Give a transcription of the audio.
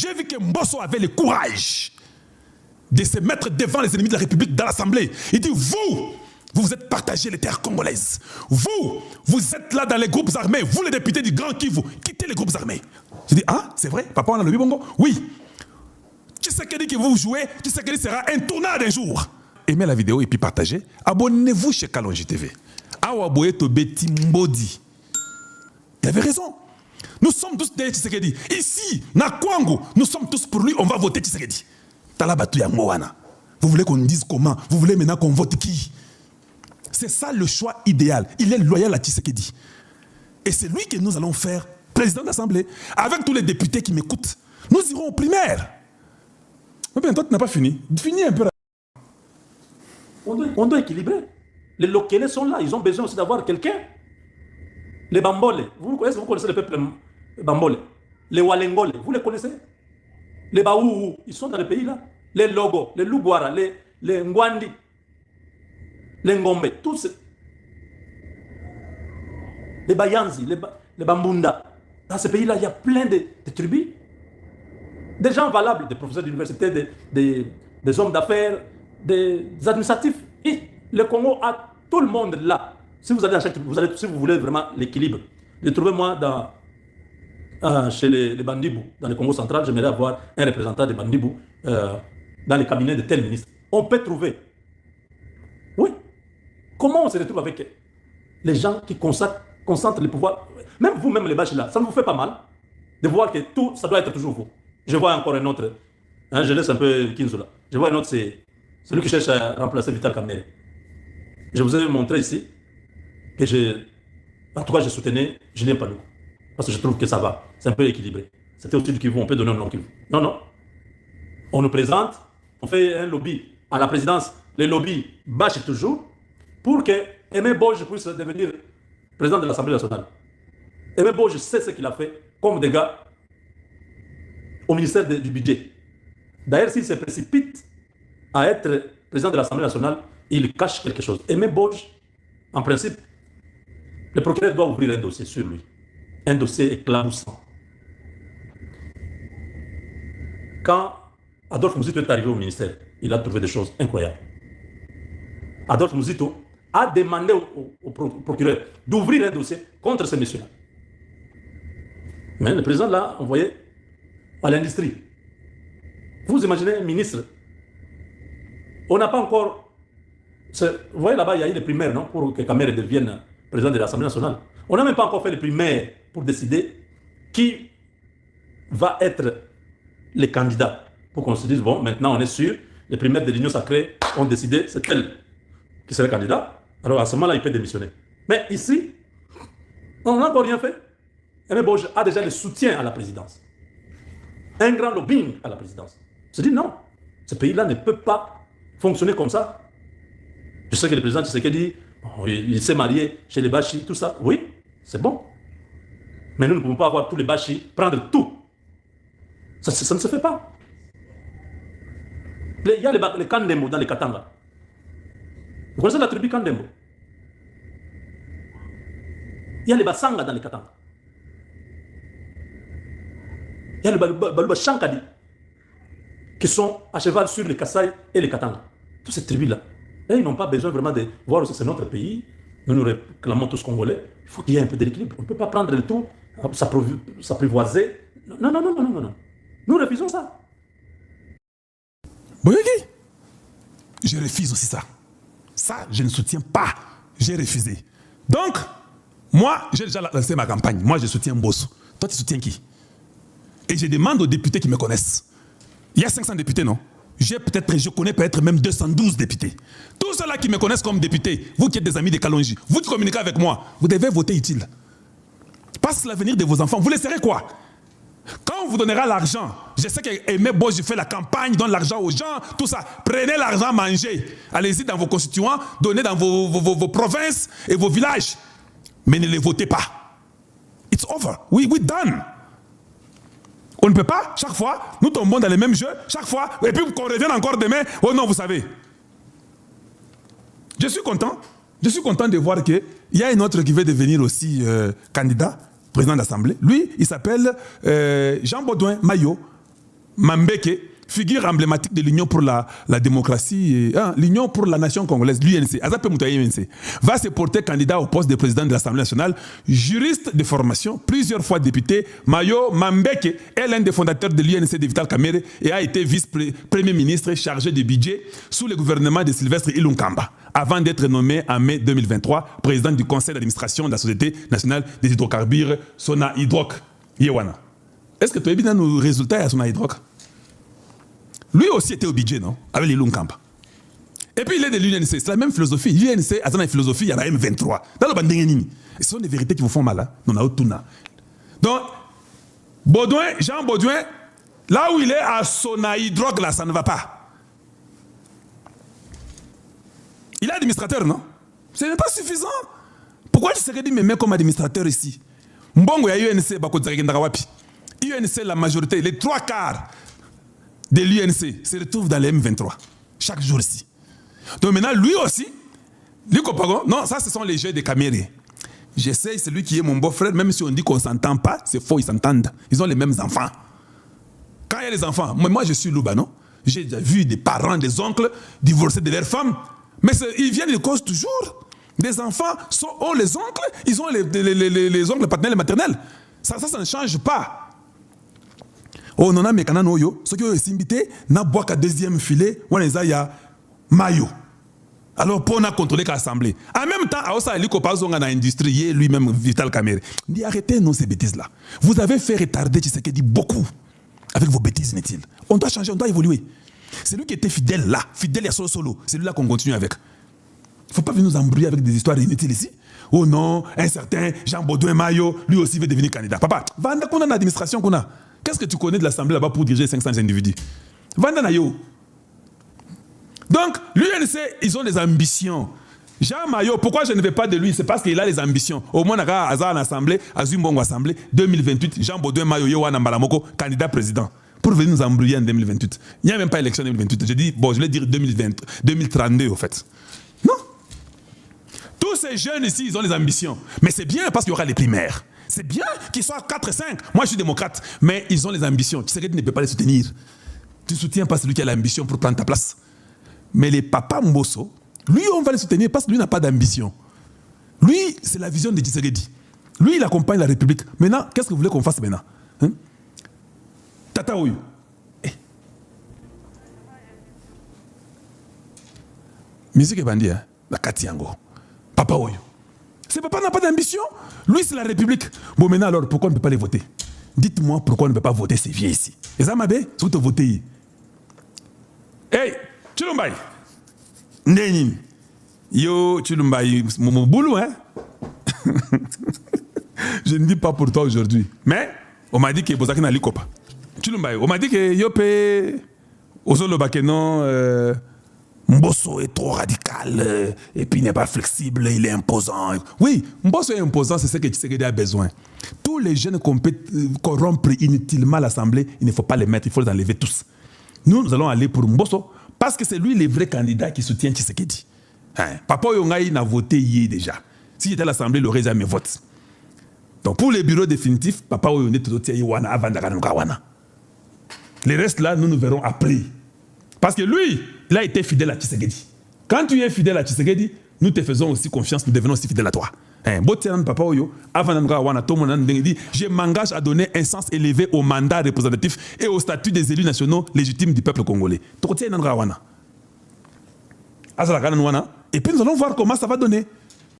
j'ai vu que Mbosso avait le courage de se mettre devant les ennemis de la République dans l'Assemblée. Il dit, vous vous êtes partagé les terres congolaises. Vous êtes là dans les groupes armés. Vous, les députés du Grand Kivu, quittez les groupes armés. Je dis, ah, c'est vrai? Papa, on a le Bibongo? Oui. Tshisekedi que vous jouez, Tshisekedi sera un tournant d'un jour. Aimez la vidéo et puis partagez. Abonnez-vous chez Kalonji TV. Awaboye Tobeti Mbodi. Il avait raison. Nous sommes tous derrière Tshisekedi. Ici, na Kwango, nous sommes tous pour lui, on va voter Tshisekedi. Talabatu ya Moana. Vous voulez qu'on dise comment? Vous voulez maintenant qu'on vote qui? C'est ça le choix idéal. Il est loyal à Tshisekedi. Et c'est lui que nous allons faire président d'Assemblée. Avec tous les députés qui m'écoutent, nous irons aux primaires. Mais bien, toi, tu n'as pas fini. Finis un peu. On doit équilibrer. Les Lokele sont là. Ils ont besoin aussi d'avoir quelqu'un. Les Bambole. Vous connaissez le peuple Bambole. Les Walengole. Vous les connaissez? Les Baoulou. Ils sont dans le pays là. Les Logo. Les Lugwara. Les Ngwandi. Les Ngombe. Tous ces... Les Bayanzi. Les Bambunda. Dans ce pays là, il y a plein de tribus. Des gens valables, des professeurs d'université, des hommes d'affaires, des administratifs. Et le Congo a tout le monde là. Si vous allez à chaque tribu, si vous voulez vraiment l'équilibre, trouvez-moi chez les Bandibou, dans le Congo central, j'aimerais avoir un représentant des Bandibou dans les cabinets de tel ministre. On peut trouver. Oui. Comment on se retrouve avec les gens qui concentrent le pouvoir? Même vous-même, les bâches là, ça ne vous fait pas mal de voir que tout, ça doit être toujours vous. Je vois encore un autre, hein, je laisse un peu Kinzo là. Je vois un autre, c'est celui qui cherche à remplacer Vital Kamerhe. Je vous ai montré ici que en tout cas, je soutenais Julien Paluku. Parce que je trouve que ça va, c'est un peu équilibré. C'était aussi du Kivu, on peut donner un nom Kivu. Non, non. On nous présente, on fait un lobby à la présidence, les lobbies bâchent toujours pour que Aimé Boge puisse devenir président de l'Assemblée nationale. Aimé Boge sait ce qu'il a fait comme dégâts au ministère du budget. D'ailleurs, s'il se précipite à être président de l'Assemblée nationale, il cache quelque chose. Aimé Boge, en principe, le procureur doit ouvrir un dossier sur lui. Un dossier éclaboussant. Quand Adolphe Mouzito est arrivé au ministère, il a trouvé des choses incroyables. Adolphe Mouzito a demandé au procureur d'ouvrir un dossier contre ce monsieur-là. Mais le président l'a envoyé à l'industrie. Vous imaginez un ministre? On n'a pas encore... Vous voyez là-bas, il y a eu les primaires, non? Pour que Kamerhe devienne président de l'Assemblée nationale. On n'a même pas encore fait les primaires pour décider qui va être les candidats. Pour qu'on se dise, bon, maintenant on est sûr, les primaires de l'Union sacrée ont décidé, c'est elle qui serait candidat. Alors à ce moment-là, il peut démissionner. Mais ici, on n'a encore rien fait. Aimé Boge a déjà le soutien à la présidence. Un grand lobbying à la présidence. Je dis non, ce pays-là ne peut pas fonctionner comme ça. Je sais que le président Tshisekedi, il s'est marié chez les Bachi, tout ça. Oui, c'est bon. Mais nous ne pouvons pas avoir tous les Bachi prendre tout. Ça ne se fait pas. Il y a les Kandembo dans les Katanga. Vous connaissez la tribu Kandembo? Il y a les Basanga dans les Katanga. Il y a les Baluba Shankadi qui sont à cheval sur les Kassai et les Katanga. Toutes ces tribus-là. Et ils n'ont pas besoin vraiment de voir que c'est notre pays. Nous nous réclamons tous Congolais. Il faut qu'il y ait un peu d'équilibre. On ne peut pas prendre le tout, s'apprivoiser. Non, non, non, non, non, non. Nous refusons ça. Boyogi, je refuse aussi ça. Ça, je ne soutiens pas. J'ai refusé. Donc, moi, j'ai déjà lancé ma campagne. Moi, je soutiens Mbosso. Toi, tu soutiens qui? Et je demande aux députés qui me connaissent. Il y a 500 députés, non? Je connais peut-être même 212 députés. Tous ceux-là qui me connaissent comme député, vous qui êtes des amis de Kalonji, vous qui communiquez avec moi, vous devez voter utile. Parce que l'avenir de vos enfants, vous laisserez quoi? Quand on vous donnera l'argent, je sais qu'Aimé Boge fait la campagne, donne l'argent aux gens, tout ça. Prenez l'argent, mangez. Allez-y dans vos constituants, donnez dans vos provinces et vos villages. Mais ne les votez pas. It's over. We done. On ne peut pas, chaque fois, nous tombons dans les mêmes jeux, chaque fois, et puis qu'on revienne encore demain, oh non, vous savez. Je suis content de voir qu'il y a un autre qui veut devenir aussi candidat, président d'Assemblée. Lui, il s'appelle Jean Baudouin Maillot. Mambeke, figure emblématique de l'Union pour la démocratie, l'Union pour la nation congolaise, l'UNC, va se porter candidat au poste de président de l'Assemblée nationale, juriste de formation, plusieurs fois député. Mayo Mambeke est l'un des fondateurs de l'UNC de Vital Kamerhe et a été vice-premier ministre chargé du budget sous le gouvernement de Sylvestre Ilunkamba, avant d'être nommé en mai 2023 président du conseil d'administration de la Société nationale des hydrocarbures, Sona Hydroc. Yewana. Est-ce que tu as bien nos résultats à Sona Hydroc? Lui aussi était au budget, non? Avec les Lunkamba. Et puis il est de l'UNC, c'est la même philosophie. L'UNC a une philosophie, il y a la M23. Dans le Bandengeni. Ce sont des vérités qui vous font mal. Hein? Non, donc, Baudouin, Jean Baudouin, là où il est à Sona Hydroc, là, ça ne va pas. Il est administrateur, non? Ce n'est pas suffisant. Pourquoi tu serais dit, mais comme administrateur ici? Mbongo ya UNC, UNC, la majorité, les 3/4 de l'UNC se retrouvent dans les M23. Chaque jour ici. Donc maintenant, lui aussi, non, ça ce sont les jeux de Kamerhe. J'essaie, celui qui est mon beau-frère, même si on dit qu'on ne s'entend pas, c'est faux, ils s'entendent. Ils ont les mêmes enfants. Quand il y a les enfants, moi je suis Louba, non? J'ai déjà vu des parents, des oncles divorcés de leurs femmes, mais ils viennent de cause toujours. Des enfants ont les oncles, ils ont les oncles paternels et maternels. Ça ne change pas. Oh, non, mais quand on a ceux qui ont invité, n'a bois qu'à deuxième filet, on les a, il y a maillot. Alors, pour contrôler l'Assemblée. En même temps, à Osa, on a industrie, lui-même, Vital Kamerhe. Il dit, arrêtez, non, ces bêtises-là. Vous avez fait retarder Tshisekedi beaucoup. Avec vos bêtises, n'est-il? On doit changer, on doit évoluer. C'est lui qui était fidèle là, fidèle à solo. C'est lui là qu'on continue avec. Il ne faut pas venir nous embrouiller avec des histoires inutiles ici. Oh non, un certain Jean Baudouin Mayo, lui aussi veut devenir candidat. Papa, Vanda qu'on a l'administration qu'on a. Qu'est-ce que tu connais de l'Assemblée là-bas pour diriger 500 individus? Vanda Nayo. Donc, l'UNC, ils ont des ambitions. Jean Mayo, pourquoi je ne vais pas de lui? C'est parce qu'il a des ambitions. Au moins, on a en Assemblée, à Zumbongo Assemblée, 2028, Jean Baudouin Mayo, Yowana Mbalamoko, candidat président. Pour venir nous embrouiller en 2028. Il n'y a même pas élection en 2028. Je dis, bon, je vais dire 2032 au fait. Non. Tous ces jeunes ici, ils ont des ambitions. Mais c'est bien parce qu'il y aura les primaires. C'est bien qu'ils soient 4 et 5. Moi, je suis démocrate. Mais ils ont les ambitions. Tu sais que tu ne peux pas les soutenir. Tu ne soutiens pas celui qui a l'ambition pour prendre ta place. Mais les papas Mbosso, lui, on va les soutenir parce que lui n'a pas d'ambition. Lui, c'est la vision de Tshisekedi. Lui, il accompagne la République. Maintenant, qu'est-ce que vous voulez qu'on fasse maintenant? Hein? Tata Oyo. Musique est bandit, hein? La Katiango. Papa Oyo. Ce papa n'a pas d'ambition. Lui, c'est la République. Bon, maintenant, alors, pourquoi on ne peut pas les voter? Dites-moi pourquoi on ne peut pas voter ces vieux ici. Et ça m'a dit, c'est où tu votes? Hey, Chilumbaï. Nénin. Yo, Chilumbaï, mon boulot, hein? Je ne dis pas pour toi aujourd'hui. Mais, on m'a dit que Bozaki n'a pas. Chilumbaï, on m'a dit que Yopé, Ozolo Bakeno, Mbosso est trop radical, et puis il n'est pas flexible, il est imposant. Oui, Mbosso est imposant, c'est ce que Tshisekedi a besoin. Tous les jeunes qu'on peut corrompre inutilement à l'Assemblée, il ne faut pas les mettre, il faut les enlever tous. Nous allons aller pour Mbosso, parce que c'est lui le vrai candidat qui soutient Tshisekedi. Hein? Papa Yongaï n'a voté hier déjà. Si j'étais à l'Assemblée, il aurait déjà mes votes. Donc pour les bureaux définitifs, Papa Yongaï tout Wana avant Wana. Les restes là, nous verrons après. Parce que lui, il a été fidèle à Tshisekedi. Quand tu es fidèle à Tshisekedi, nous te faisons aussi confiance, nous devenons aussi fidèles à toi. Je m'engage à donner un sens élevé au mandat représentatif et au statut des élus nationaux légitimes du peuple congolais. Et puis nous allons voir comment ça va donner.